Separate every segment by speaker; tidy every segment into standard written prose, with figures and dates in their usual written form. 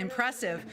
Speaker 1: impressive.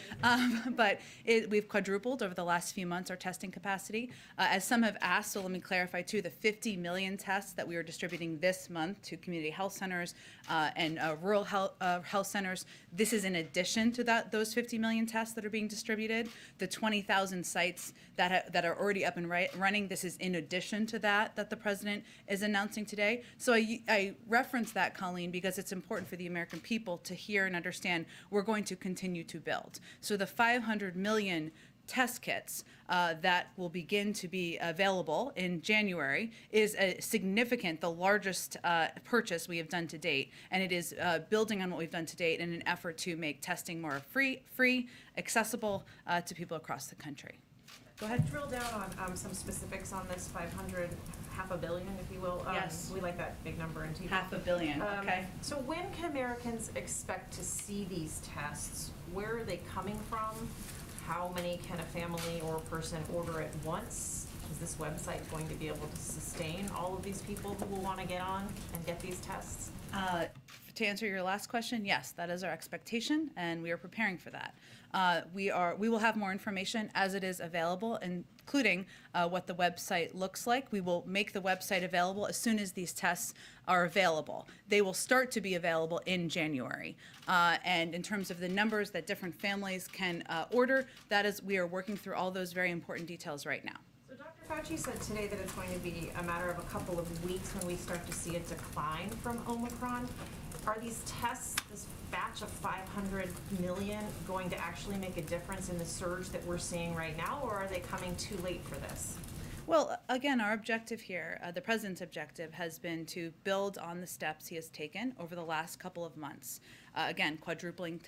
Speaker 1: But we've quadrupled over the last few months our testing capacity. As some have asked, so let me clarify too, the 50 million tests that we are distributing this month to community health centers and rural health centers, this is in addition to those 50 million tests that are being distributed. The 20,000 sites that are already up and running, this is in addition to that the president is announcing today. So I reference that, Colleen, because it's important for the American people to hear and understand we're going to continue to build. So the 500 million test kits that will begin to be available in January is the largest purchase we have done to date, and it is building on what we've done to date in an effort to make testing more free, accessible to people across the country. Go ahead.
Speaker 2: Drill down on some specifics on this 500, half a billion, if you will.
Speaker 1: Yes.
Speaker 2: We like that big number in TV.
Speaker 1: Half a billion, okay.
Speaker 2: So when can Americans expect to see these tests? Where are they coming from? How many can a family or person order at once? Is this website going to be able to sustain all of these people who will want to get on and get these tests?
Speaker 1: To answer your last question, yes, that is our expectation, and we are preparing for that. We will have more information as it is available, including what the website looks like. We will make the website available as soon as these tests are available. They will start to be available in January. And in terms of the numbers that different families can order, we are working through all those very important details right now.
Speaker 2: So Dr. Fauci said today that it's going to be a matter of a couple of weeks when we start to see a decline from Omicron. Are these tests, this batch of 500 million, going to actually make a difference in the surge that we're seeing right now, or are they coming too late for this?
Speaker 1: Well, again, our objective here, the president's objective, has been to build on the steps he has taken over the last couple of months. Again, quadrupling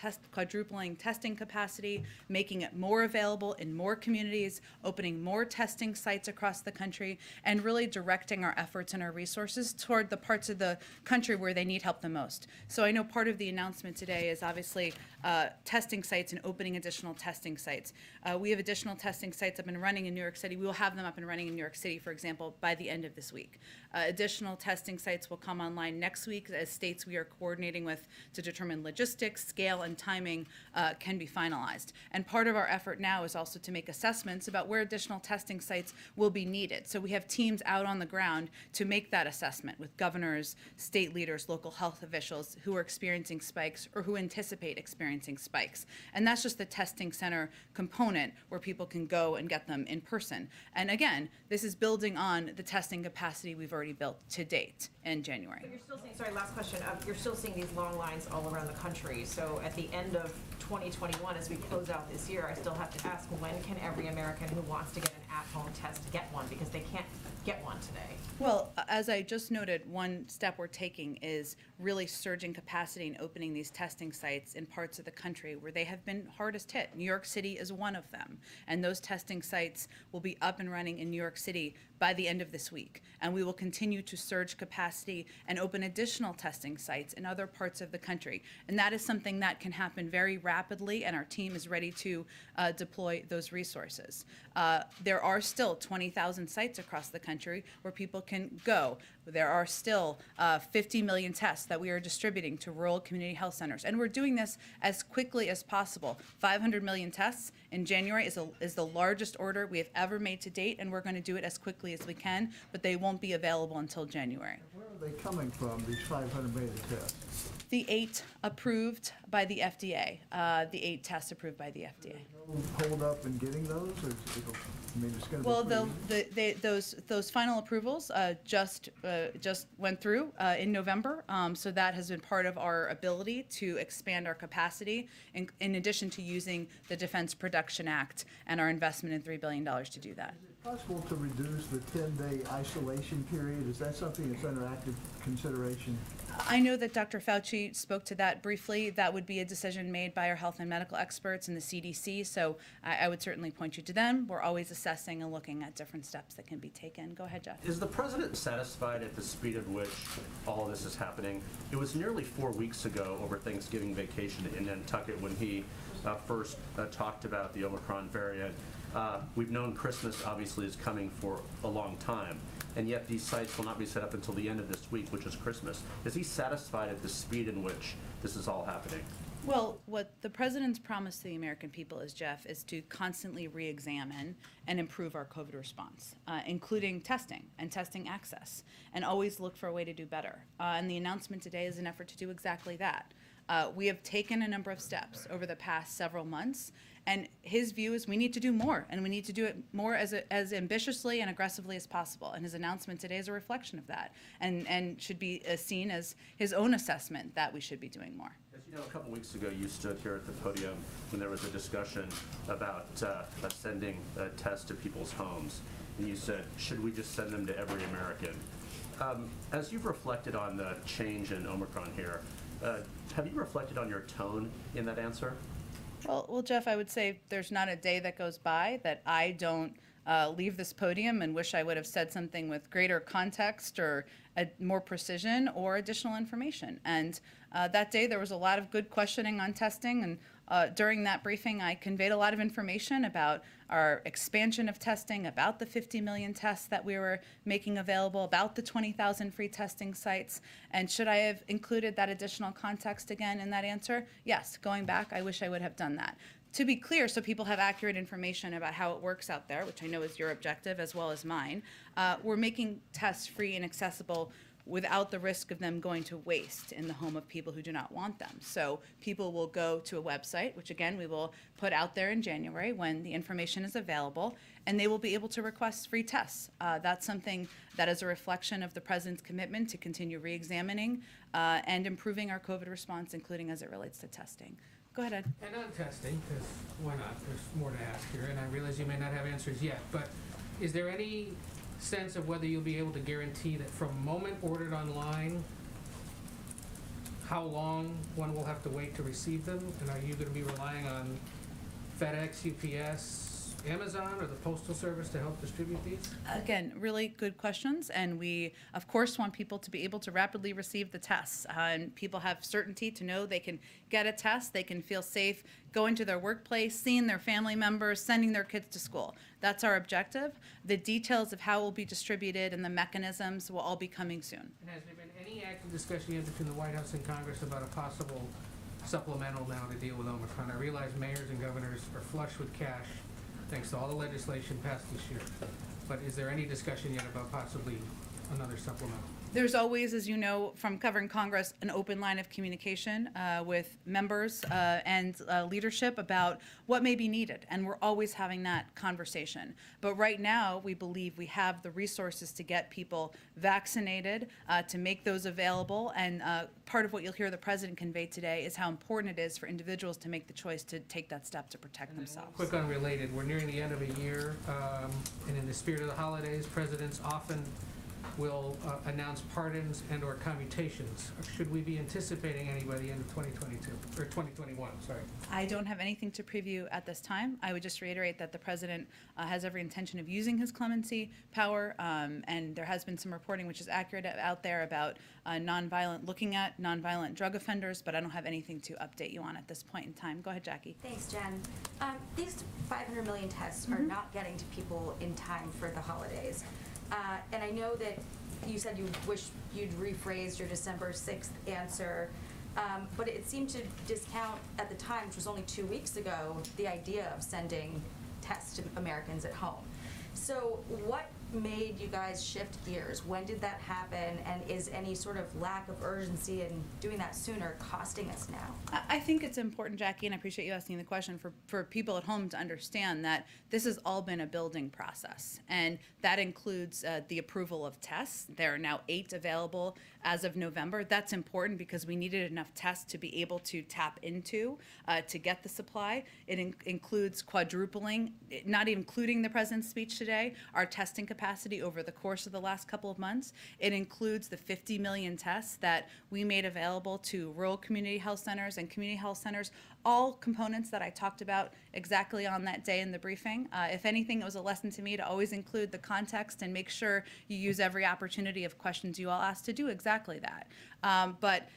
Speaker 1: testing capacity, making it more available in more communities, opening more testing sites across the country, and really directing our efforts and our resources toward the parts of the country where they need help the most. So I know part of the announcement today is obviously testing sites and opening additional testing sites. We have additional testing sites up and running in New York City. We will have them up and running in New York City, for example, by the end of this week. Additional testing sites will come online next week as states we are coordinating with to determine logistics, scale, and timing can be finalized. And part of our effort now is also to make assessments about where additional testing sites will be needed. So we have teams out on the ground to make that assessment with governors, state leaders, local health officials who are experiencing spikes or who anticipate experiencing spikes. And that's just the testing center component where people can go and get them in person. And again, this is building on the testing capacity we've already built to date in January.
Speaker 2: But you're still seeing, sorry, last question. You're still seeing these long lines all around the country. So at the end of 2021, as we close out this year, I still have to ask, when can every American who wants to get an at-home test get one? Because they can't get one today.
Speaker 1: Well, as I just noted, one step we're taking is really surging capacity and opening these testing sites in parts of the country where they have been hardest hit. New York City is one of them. And those testing sites will be up and running in New York City by the end of this week. And we will continue to surge capacity and open additional testing sites in other parts of the country. And that is something that can happen very rapidly, and our team is ready to deploy those resources. There are still 20,000 sites across the country where people can go. There are still 50 million tests that we are distributing to rural community health centers. And we're doing this as quickly as possible. 500 million tests in January is the largest order we have ever made to date, and we're going to do it as quickly as we can, but they won't be available until January.
Speaker 3: Where are they coming from, these 500 million tests?
Speaker 1: The 8 approved by the FDA, the 8 tests approved by the FDA.
Speaker 3: No hold up in getting those, or it's going to
Speaker 1: Well,
Speaker 3: be
Speaker 1: those final approvals just went through in November, so that has been part of our ability to expand our capacity, in addition to using the Defense Production Act and our investment in $3 billion to do that.
Speaker 3: Is it possible to reduce the 10-day isolation period? Is that something that's under active consideration?
Speaker 1: I know that Dr. Fauci spoke to that briefly. That would be a decision made by our health and medical experts and the CDC, so I would certainly point you to them. We're always assessing and looking at different steps that can be taken. Go ahead, Jeff.
Speaker 4: Is the president satisfied at the speed at which all of this is happening? It was nearly 4 weeks ago over Thanksgiving vacation in Nantucket when he first talked about the Omicron variant. We've known Christmas obviously is coming for a long time, and yet these sites will not be set up until the end of this week, which is Christmas. Is he satisfied at the speed in which this is all happening?
Speaker 1: Well, what the president's promise to the American people is, Jeff, is to constantly re-examine and improve our COVID response, including testing and testing access, and always look for a way to do better. And the announcement today is an effort to do exactly that. We have taken a number of steps over the past several months, and his view is we need to do more, and we need to do it more as ambitiously and aggressively as possible. And his announcement today is a reflection of that, and should be seen as his own assessment that we should be doing more.
Speaker 4: As you know, a couple weeks ago, you stood here at the podium when there was a discussion about sending tests to people's homes, and you said, should we just send them to every American? As you've reflected on the change in Omicron here, have you reflected on your tone in that answer?
Speaker 1: Well, Jeff, I would say there's not a day that goes by that I don't leave this podium and wish I would have said something with greater context or more precision or additional information. And that day there was a lot of good questioning on testing, and during that briefing I conveyed a lot of information about our expansion of testing, about the 50 million tests that we were making available, about the 20,000 free testing sites. And should I have included that additional context again in that answer? Yes, going back, I wish I would have done that. To be clear, so people have accurate information about how it works out there, which I know is your objective as well as mine, we're making tests free and accessible without the risk of them going to waste in the home of people who do not want them. So people will go to a website, which again we will put out there in January when the information is available, and they will be able to request free tests. That's something that is a reflection of the president's commitment to continue re-examining and improving our COVID response, including as it relates to testing. Go ahead, Ed.
Speaker 5: And on testing, because why not? There's more to ask here, and I realize you may not have answers yet, but is there any sense of whether you'll be able to guarantee that from moment ordered online, how long one will have to wait to receive them? And are you going to be relying on FedEx, UPS, Amazon, or the Postal Service to help distribute these?
Speaker 1: Again, really good questions, and we, of course, want people to be able to rapidly receive the tests. And people have certainty to know they can get a test, they can feel safe going to their workplace, seeing their family members, sending their kids to school. That's our objective. The details of how it will be distributed and the mechanisms will all be coming soon.
Speaker 5: And has there been any active discussion yet between the White House and Congress about a possible supplemental now to deal with Omicron? I realize mayors and governors are flush with cash thanks to all the legislation passed this year. But is there any discussion yet about possibly another supplemental?
Speaker 1: There's always, as you know, from covering Congress, an open line of communication with members and leadership about what may be needed, and we're always having that conversation. But right now, we believe we have the resources to get people vaccinated, to make those available, and part of what you'll hear the president convey today is how important it is for individuals to make the choice to take that step to protect themselves.
Speaker 5: Quick unrelated, we're nearing the end of a year, and in the spirit of the holidays, presidents often will announce pardons and or commutations. Should we be anticipating any by the end of 2022, or 2021, sorry?
Speaker 1: I don't have anything to preview at this time. I would just reiterate that the president has every intention of using his clemency power, and there has been some reporting which is accurate out there about looking at nonviolent drug offenders, but I don't have anything to update you on at this point in time. Go ahead, Jackie.
Speaker 6: Thanks, Jen. These 500 million tests are not getting to people in time for the holidays. And I know that you said you wish you'd rephrased your December 6th answer, but it seemed to discount at the time, which was only 2 weeks ago, the idea of sending tests to Americans at home. So what made you guys shift gears? When did that happen? And is any sort of lack of urgency in doing that sooner costing us now?
Speaker 1: I think it's important, Jackie, and I appreciate you asking the question, for people at home to understand that this has all been a building process. And that includes the approval of tests. There are now 8 available as of November. That's important because we needed enough tests to be able to tap into to get the supply. It includes quadrupling, not including the president's speech today, our testing capacity over the course of the last couple of months. It includes the 50 million tests that we made available to rural community health centers and community health centers all components that I talked about exactly on that day in the briefing. If anything, it was a lesson to me to always include the context and make sure you use every opportunity of questions you all asked to do exactly that. But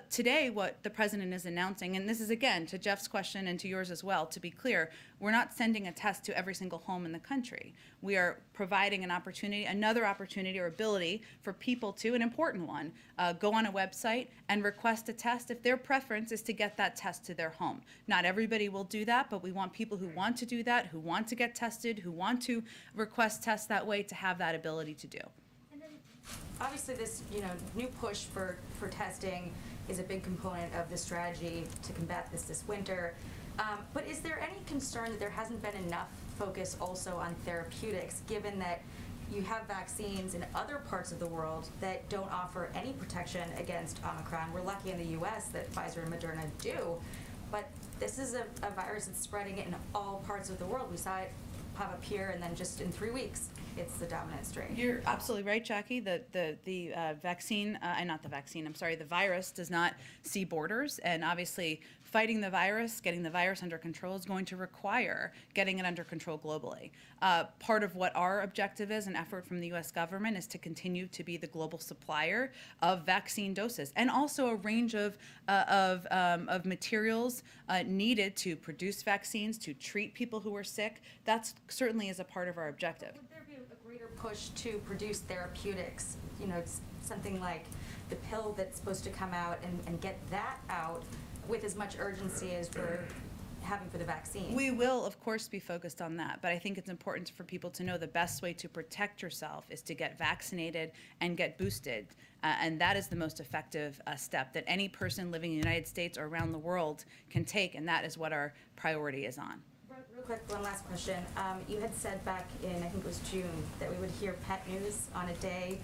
Speaker 1: today, what the president is announcing, and this is again to Jeff's question and to yours as well, to be clear, we're not sending a test to every single home in the country. We are providing an opportunity, another opportunity or ability for people to, an important one, go on a website and request a test if their preference is to get that test to their home. Not everybody will do that, but we want people who want to do that, who want to get tested, who want to request tests that way to have that ability to do.
Speaker 6: And then, obviously, this new push for testing is a big component of the strategy to combat this winter. But is there any concern that there hasn't been enough focus also on therapeutics, given that you have vaccines in other parts of the world that don't offer any protection against Omicron? We're lucky in the U.S. that Pfizer and Moderna do, but this is a virus that's spreading in all parts of the world. We saw it pop up here, and then just in 3 weeks, it's the dominant strain.
Speaker 1: You're absolutely right, Jackie. The vaccine, not the vaccine, I'm sorry, the virus does not see borders, and obviously fighting the virus, getting the virus under control is going to require getting it under control globally. Part of what our objective is, an effort from the U.S. government, is to continue to be the global supplier of vaccine doses and also a range of materials needed to produce vaccines, to treat people who are sick. That certainly is a part of our objective.
Speaker 6: Would there be a greater push to produce therapeutics? It's something like the pill that's supposed to come out and get that out with as much urgency as we're having for the vaccine.
Speaker 1: We will, of course, be focused on that, but I think it's important for people to know the best way to protect yourself is to get vaccinated and get boosted, and that is the most effective step that any person living in the United States or around the world can take, and that is what our priority is on.
Speaker 6: Real quick, one last question. You had said back in, I think it was June, that we would hear pet news on a day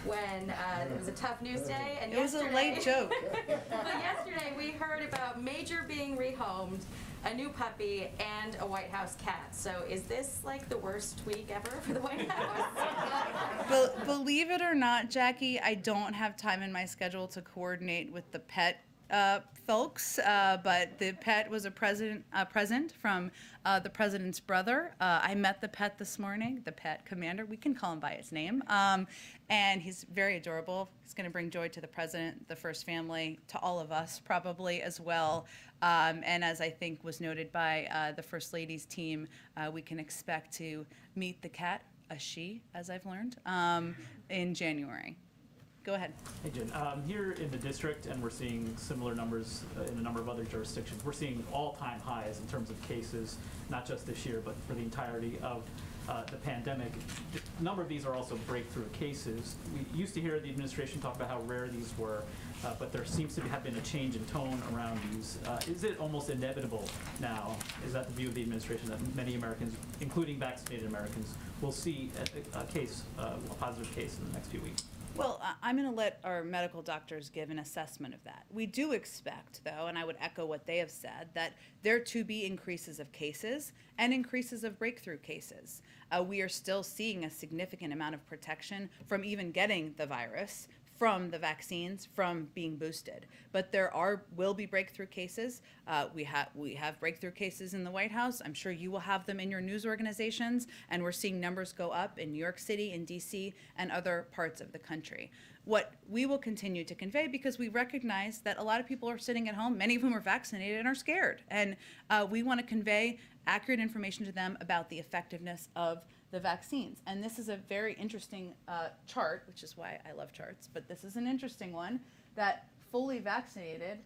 Speaker 6: when it was a tough news day. And
Speaker 1: it was a late joke.
Speaker 6: But yesterday we heard about Major being rehomed, a new puppy, and a White House cat. So is this like the worst week ever for the White House?
Speaker 1: Believe it or not, Jackie, I don't have time in my schedule to coordinate with the pet folks, but the pet was a present from the president's brother. I met the pet this morning, the pet commander. We can call him by his name. And he's very adorable. He's going to bring joy to the president, the first family, to all of us probably as well. And as I think was noted by the First Lady's team, we can expect to meet the cat, a she, as I've learned, in January. Go ahead.
Speaker 7: Hey, Jen. Here in the district, and we're seeing similar numbers in a number of other jurisdictions, we're seeing all-time highs in terms of cases, not just this year, but for the entirety of the pandemic. A number of these are also breakthrough cases. We used to hear the administration talk about how rare these were, but there seems to have been a change in tone around these. Is it almost inevitable now, is that the view of the administration, that many Americans, including vaccinated Americans, will see a positive case in the next few weeks?
Speaker 1: Well, I'm going to let our medical doctors give an assessment of that. We do expect, though, and I would echo what they have said, that there to be increases of cases and increases of breakthrough cases. We are still seeing a significant amount of protection from even getting the virus, from the vaccines, from being boosted. But there will be breakthrough cases. We have breakthrough cases in the White House. I'm sure you will have them in your news organizations, and we're seeing numbers go up in New York City, in DC, and other parts of the country. What we will continue to convey, because we recognize that a lot of people are sitting at home, many of whom are vaccinated and are scared, and we want to convey accurate information to them about the effectiveness of the vaccines. And this is a very interesting chart, which is why I love charts, but this is an interesting one, that fully vaccinated,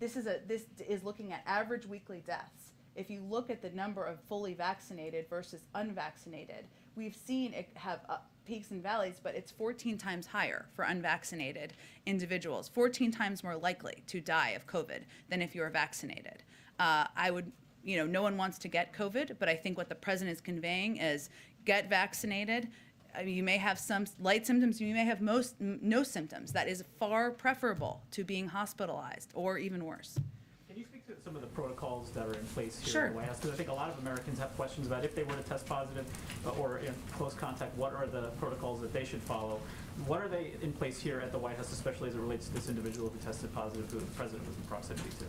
Speaker 1: this is looking at average weekly deaths. If you look at the number of fully vaccinated versus unvaccinated, we've seen it have peaks and valleys, but it's 14 times higher for unvaccinated individuals, 14 times more likely to die of COVID than if you are vaccinated. No one wants to get COVID, but I think what the president is conveying is get vaccinated. You may have some light symptoms, you may have no symptoms. That is far preferable to being hospitalized or even worse.
Speaker 7: Can you speak to some of the protocols that are in place here
Speaker 1: Sure.
Speaker 7: in the White House? Because I think a lot of Americans have questions about if they were to test positive or in close contact, what are the protocols that they should follow? What are they in place here at the White House, especially as it relates to this individual who tested positive, who the president was in proximity to?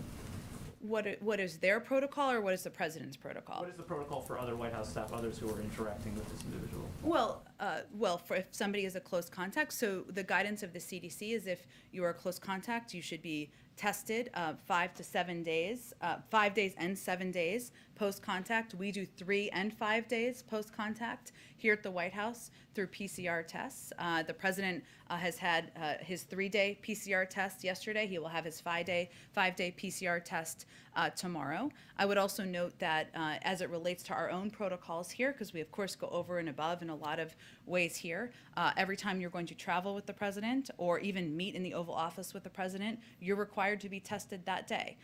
Speaker 1: What is their protocol, or what is the president's protocol?
Speaker 7: What is the protocol for other White House staff, others who are interacting with this individual?
Speaker 1: Well, for if somebody is a close contact, so the guidance of the CDC is if you are a close contact, you should be tested 5 to 7 days, 5 days and 7 days post-contact. We do 3 and 5 days post-contact here at the White House through PCR tests. The president has had his 3-day PCR test yesterday. He will have his 5-day PCR test tomorrow. I would also note that as it relates to our own protocols here, because we of course go over and above in a lot of ways here, every time you're going to travel with the president or even meet in the Oval Office with the president, you're required to be tested that day.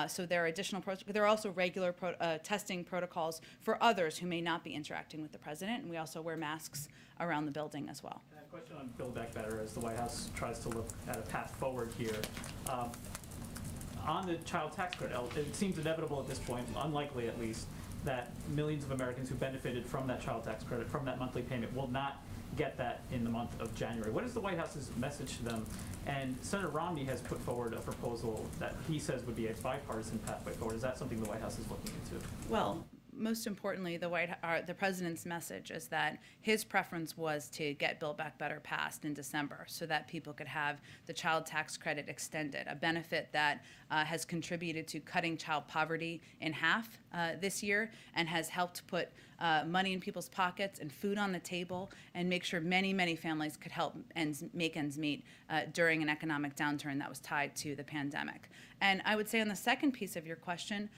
Speaker 1: So there are additional there are also regular testing protocols for others who may not be interacting with the president, and we also wear masks around the building as well.
Speaker 7: And I have a question on Build Back Better as the White House tries to look at a path forward here. On the child tax credit, it seems inevitable at this point, unlikely at least, that millions of Americans who benefited from that child tax credit, from that monthly payment, will not get that in the month of January. What is the White House's message to them? And Senator Romney has put forward a proposal that he says would be a bipartisan pathway forward. Is that something the White House is looking into?
Speaker 1: Well, most importantly, the president's message is that his preference was to get Build Back Better passed in December so that people could have the child tax credit extended, a benefit that has contributed to cutting child poverty in half this year and has helped put money in people's pockets and food on the table and make sure many, many families could help make ends meet during an economic downturn that was tied to the pandemic. And I would say on the second piece of your question,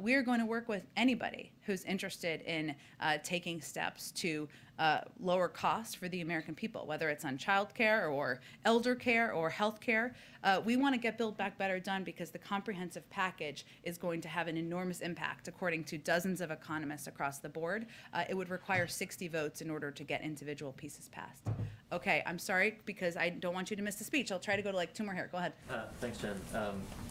Speaker 1: we are going to work with anybody who's interested in taking steps to lower costs for the American people, whether it's on child care or elder care or health care. We want to get Build Back Better done because the comprehensive package is going to have an enormous impact, according to dozens of economists across the board. It would require 60 votes in order to get individual pieces passed. Okay, I'm sorry, because I don't want you to miss the speech. I'll try to go to like 2 more here. Go ahead.
Speaker 8: Thanks, Jen.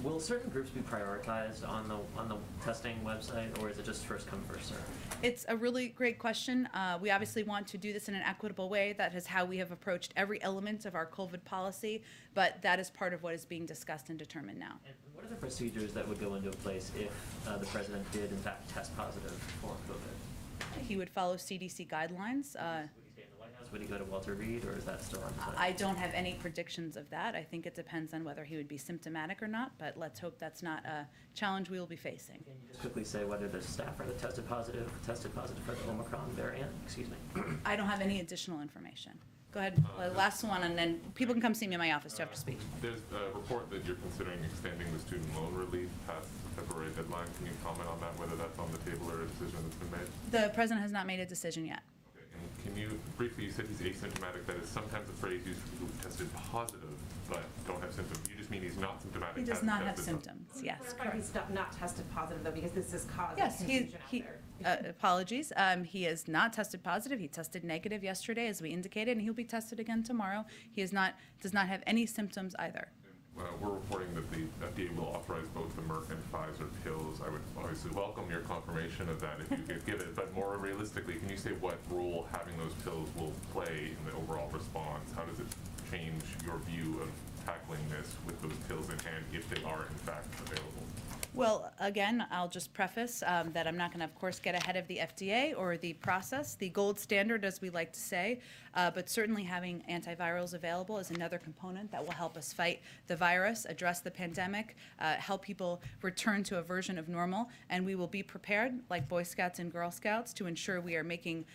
Speaker 8: Will certain groups be prioritized on the testing website, or is it just first come, first serve?
Speaker 1: It's a really great question. We obviously want to do this in an equitable way. That is how we have approached every element of our COVID policy, but that is part of what is being discussed and determined now.
Speaker 8: And what are the procedures that would go into place if the president did, in fact, test positive for COVID?
Speaker 1: He would follow CDC guidelines.
Speaker 8: Would he stay in the White House? Would he go to Walter Reed, or is that still undecided?
Speaker 1: I don't have any predictions of that. I think it depends on whether he would be symptomatic or not, but let's hope that's not a challenge we will be facing.
Speaker 8: Can you just quickly say whether the staffer that tested positive for the Omicron variant? Excuse me.
Speaker 1: I don't have any additional information. Go ahead, last one, and then people can come see me in my office after speech.
Speaker 9: There's a report that you're considering extending the student loan relief past the February deadline. Can you comment on that, whether that's on the table or a decision that's been made?
Speaker 1: The president has not made a decision yet.
Speaker 9: Okay. And can you briefly, you said he's asymptomatic. That is sometimes a phrase used for people who tested positive but don't have symptoms. You just mean he's not symptomatic.
Speaker 1: He does
Speaker 9: hasn't
Speaker 1: not have
Speaker 9: tested
Speaker 1: symptoms, yes,
Speaker 2: Clarify,
Speaker 1: correct.
Speaker 2: he's not tested positive though, because this is causing
Speaker 1: Yes,
Speaker 2: confusion out
Speaker 1: he
Speaker 2: there.
Speaker 1: apologies. He has not tested positive. He tested negative yesterday, as we indicated, and he'll be tested again tomorrow. He does not have any symptoms either.
Speaker 9: We're reporting that the FDA will authorize both the Merck and Pfizer pills. I would obviously welcome your confirmation of that if you could give it, but more realistically, can you say what role having those pills will play in the overall response? How does it change your view of tackling this with those pills in hand if they are in fact available?
Speaker 1: Well, again, I'll just preface that I'm not going to, of course, get ahead of the FDA or the process, the gold standard, as we like to say, but certainly having antivirals available is another component that will help us fight the virus, address the pandemic, help people return to a version of normal, and we will be prepared, like Boy Scouts and Girl Scouts, to ensure we are making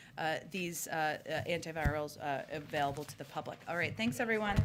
Speaker 1: these antivirals available to the public. All right, thanks, everyone.